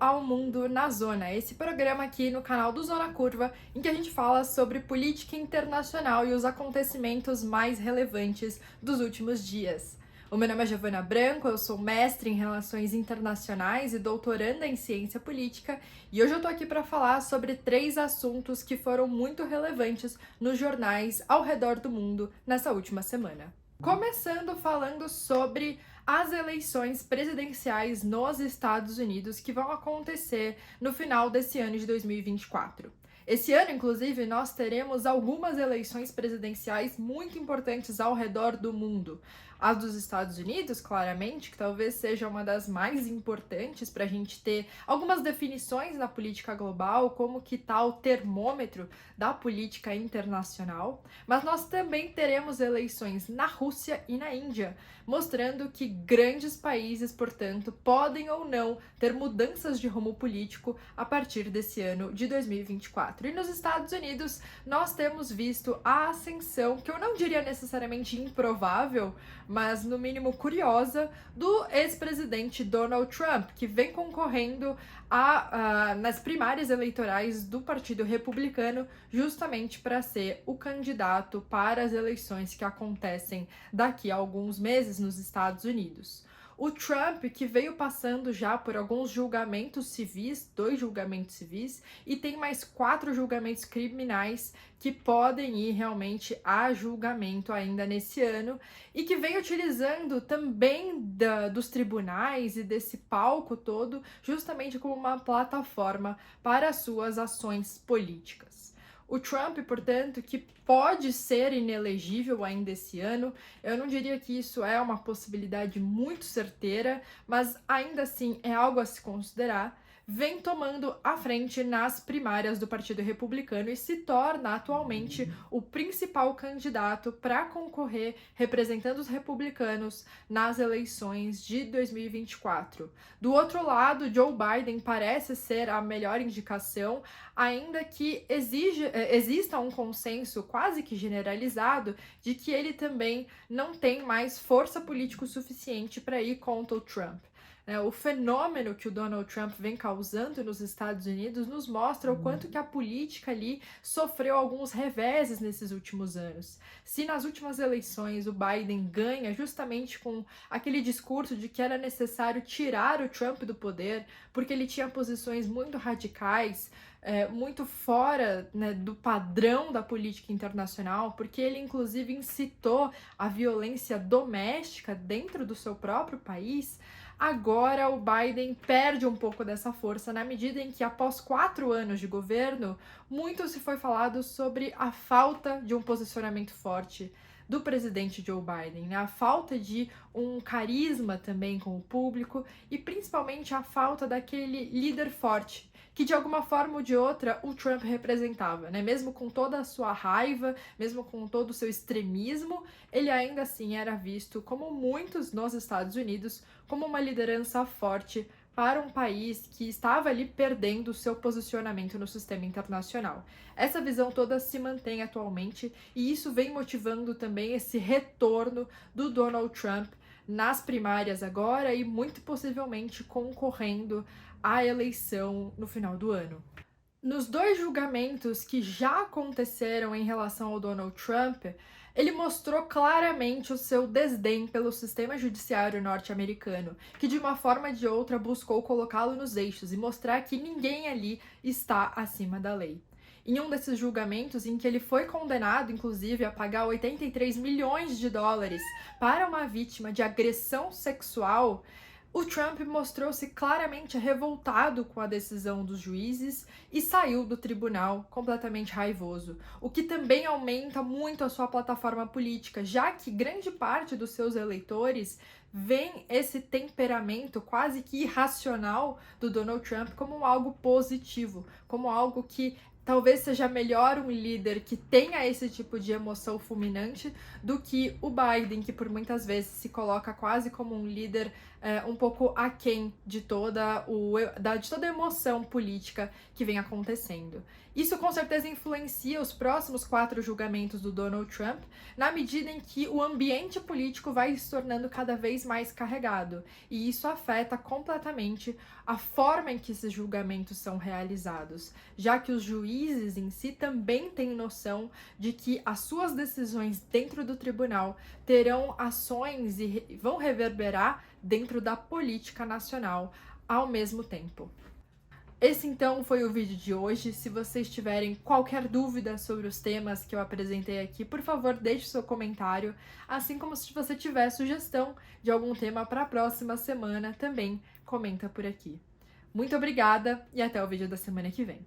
ao Mundo na Zona, esse programa aqui no canal do Zona Curva, em que a gente fala sobre política internacional e os acontecimentos mais relevantes dos últimos dias. O meu nome é Giovana Branco, eu sou mestre em Relações Internacionais e doutoranda em Ciência Política, e hoje eu tô aqui para falar sobre 3 assuntos que foram muito relevantes nos jornais ao redor do mundo nessa última semana. Começando falando sobre as eleições presidenciais nos Estados Unidos que vão acontecer no final desse ano de 2024. Esse ano, inclusive, nós teremos algumas eleições presidenciais muito importantes ao redor do mundo. A dos Estados Unidos, claramente, que talvez seja uma das mais importantes para a gente ter algumas definições na política global, como que tá o termômetro da política internacional. Mas nós também teremos eleições na Rússia e na Índia, mostrando que grandes países, portanto, podem ou não ter mudanças de rumo político a partir desse ano de 2024. E nos Estados Unidos, nós temos visto a ascensão, que eu não diria necessariamente improvável, mas no mínimo curiosa, do ex-presidente Donald Trump, que vem concorrendo nas primárias eleitorais do Partido Republicano, justamente para ser o candidato para as eleições que acontecem daqui a alguns meses nos Estados Unidos. O Trump, que veio passando já por alguns julgamentos civis, 2 julgamentos civis, e tem mais 4 julgamentos criminais que podem ir realmente a julgamento ainda nesse ano, e que vem utilizando também dos tribunais e desse palco todo, justamente como uma plataforma para suas ações políticas. O Trump, portanto, que pode ser inelegível ainda esse ano, eu não diria que isso é uma possibilidade muito certeira, mas ainda assim é algo a se considerar, vem tomando a frente nas primárias do Partido Republicano e se torna atualmente o principal candidato para concorrer representando os republicanos nas eleições de 2024. Do outro lado, Joe Biden parece ser a melhor indicação, ainda que exista um consenso quase que generalizado de que ele também não tem mais força política suficiente para ir contra o Trump. O fenômeno que o Donald Trump vem causando nos Estados Unidos nos mostra o quanto que a política ali sofreu alguns reveses nesses últimos anos. Se nas últimas eleições o Biden ganha justamente com aquele discurso de que era necessário tirar o Trump do poder, porque ele tinha posições muito radicais, muito fora, né, do padrão da política internacional, porque ele inclusive incitou a violência doméstica dentro do seu próprio país. Agora o Biden perde um pouco dessa força na medida em que, após 4 anos de governo, muito se foi falado sobre a falta de um posicionamento forte do presidente Joe Biden, né? A falta de um carisma também com o público e principalmente a falta daquele líder forte que de alguma forma ou de outra o Trump representava, né? Mesmo com toda a sua raiva, mesmo com todo o seu extremismo, ele ainda assim era visto, como muitos nos Estados Unidos, como uma liderança forte para um país que estava ali perdendo o seu posicionamento no sistema internacional. Essa visão toda se mantém atualmente e isso vem motivando também esse retorno do Donald Trump nas primárias agora e muito possivelmente concorrendo à eleição no final do ano. Nos 2 julgamentos que já aconteceram em relação ao Donald Trump, ele mostrou claramente o seu desdém pelo sistema judiciário norte-americano, que de uma forma ou de outra buscou colocá-lo nos eixos e mostrar que ninguém ali está acima da lei. Em um desses julgamentos, em que ele foi condenado, inclusive, a pagar 83 milhões de dólares para uma vítima de agressão sexual, o Trump mostrou-se claramente revoltado com a decisão dos juízes e saiu do tribunal completamente raivoso, o que também aumenta muito a sua plataforma política, já que grande parte dos seus eleitores veem esse temperamento quase que irracional do Donald Trump como algo positivo, como algo que talvez seja melhor um líder que tenha esse tipo de emoção fulminante do que o Biden, que por muitas vezes se coloca quase como um líder um pouco aquém de toda a emoção política que vem acontecendo. Isso com certeza influencia os próximos 4 julgamentos do Donald Trump, na medida em que o ambiente político vai se tornando cada vez mais carregado, e isso afeta completamente a forma em que esses julgamentos são realizados, já que os juízes em si também têm noção de que as suas decisões dentro do tribunal terão ações e vão reverberar dentro da política nacional ao mesmo tempo. Esse então foi o vídeo de hoje. Se vocês tiverem qualquer dúvida sobre os temas que eu apresentei aqui, por favor, deixe seu comentário, assim como se você tiver sugestão de algum tema para a próxima semana, também comenta por aqui. Muito obrigada e até o vídeo da semana que vem.